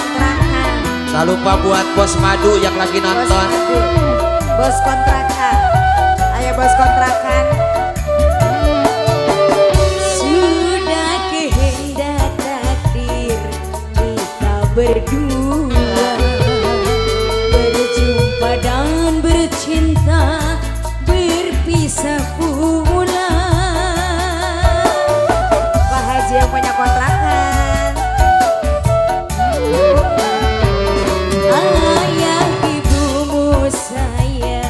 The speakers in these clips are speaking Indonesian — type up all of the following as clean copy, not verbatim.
kontrakan. Tak lupa buat bos madu yang lagi nonton. Bos kontrakan. Ayo bos kontrakan. Sudah kehendak takdir kita berdua berjumpa dan bercinta, berpisah pula. Pak Haji yang punya kontrakan. Ayah ibumu saya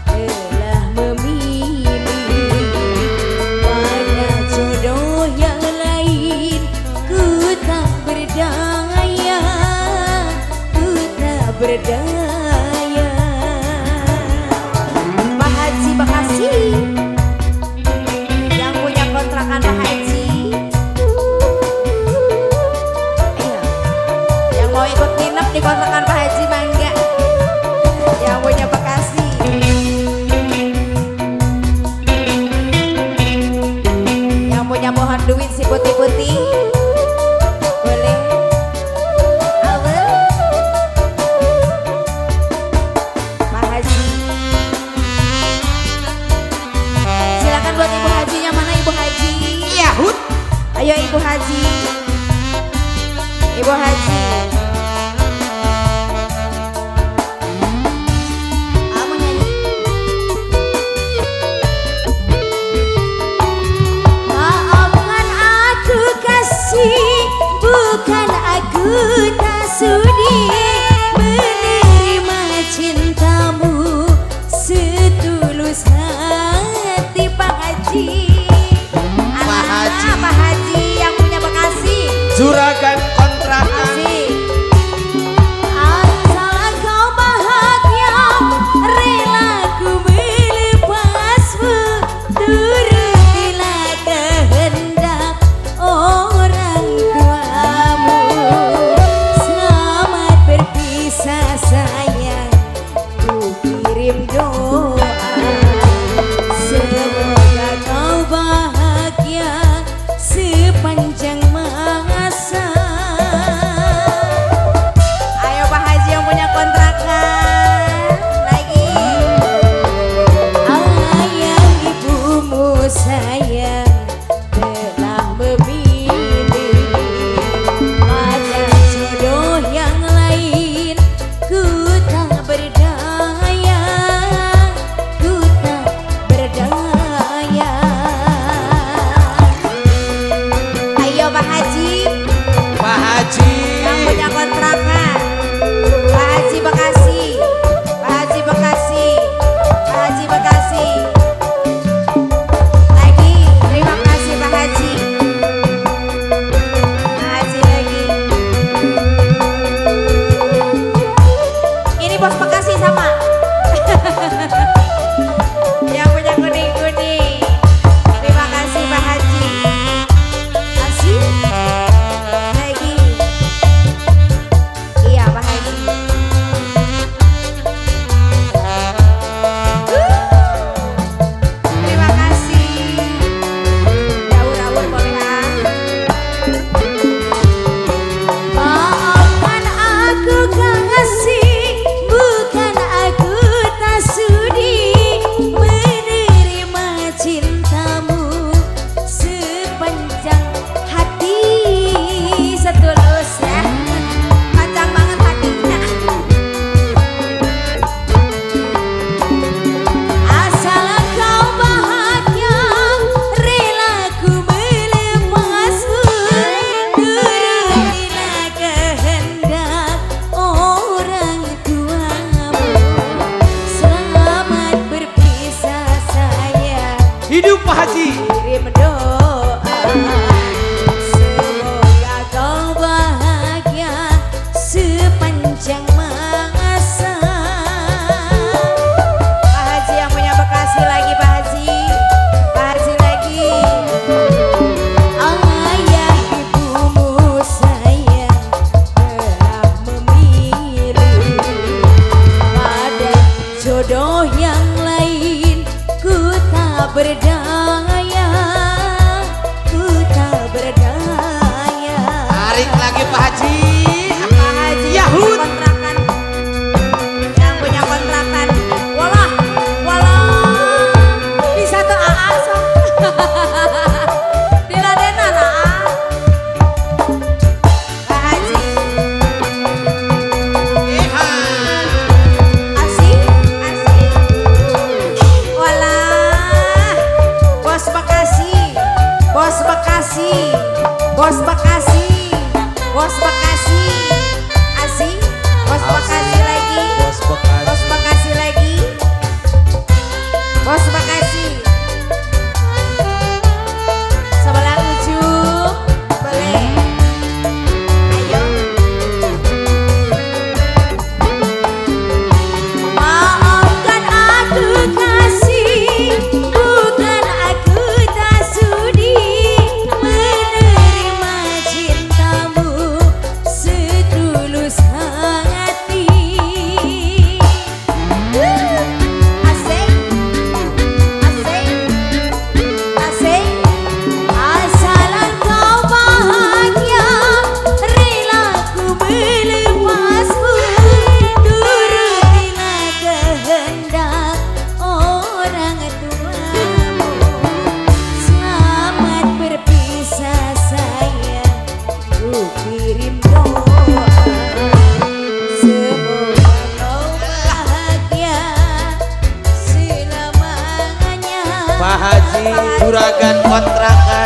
telah memilih pada jodoh yang lain. Ku tak berdaya, ku tak berdaya. Pak Haji Bekasi yang punya kontrakan Pak Haji. Iya, yang mau ikut nginep di kontrakan Pak Haji mangga. Yang punya Bekasi. Yang punya pohon duit si putih-putih. Boleh. Awal. Pak Haji. Silakan buat Ibu Hajinya, mana Ibu Haji? Iya, Hud. Ayo Ibu Haji. Ibu Haji. Mau nyanyi? Maafkan aku kasih, bukan aku tak sudi menerima cintamu setulus hati. Pak Haji. Pak Haji. Pak Haji yang punya Bekasi. Juragan kontrakan. Bekasi. Asal kau bahagia, rela ku melepasmu. Turutilah kehendak orang tuamu. Selamat berpisah sayang, ku kirim doa. Semoga kau bahagia sepanjang masa. Ayo Pak Haji yang punya kontrakan lagi. Ayah ibumu sayang telah memilih pada jodoh yang lain. Ku tak berdaya, ku tak berdaya. Ayo Pak Haji Pak Haji. yang punya kontrakan. Pak Haji Bekasi. Pak Haji Bekasi. Pak Haji Bekasi. Lagi, terima kasih Pak Haji. Pak Haji lagi. Ini bos Bekasi sama. Yang punya kuning-kuning. Terima kasih Pak Haji. Kasih. Lagi. Iya Pak Haji. Terima kasih. Daur-daur boleh ya. Maafkan aku kasih, bukan aku tak sudi menerima cintamu sepanjang hati. Setulus ya, panjang banget hatinya. Asal kau bahagia, rela ku melepasmu. Turutilah kehendak orang tuamu. Selamat berpisah sayang, Hidup Pak Haji. kirim doa. Semoga kau bahagia sepanjang masa. Pak Haji yang punya Bekasi lagi Pak Haji. Pak Haji lagi. Ayah ibumu sayang telah memilih pada jodoh yang lain. Ku tak berdaya, ku tak berdaya. Tarik lagi Pak Haji. Pak Haji Bos Bekasi. Asih. Bos Bekasi lagi. Bos Bos Bekasi. Bekasi lagi. Bos Bekasi. Sebelah ujung. Boleh. Ayo. Maafkan aku kasih, bukan aku tak sudi menerima cintamu setulus hati. Asik, asik, asik. Asal engkau bahagia, rela ku melepasmu, turutilah kehendak orang tuamu. Selamat berpisah sayang, ku kirim doa. Semoga kau bahagia selamanya. Pak Haji juragan kontrakan.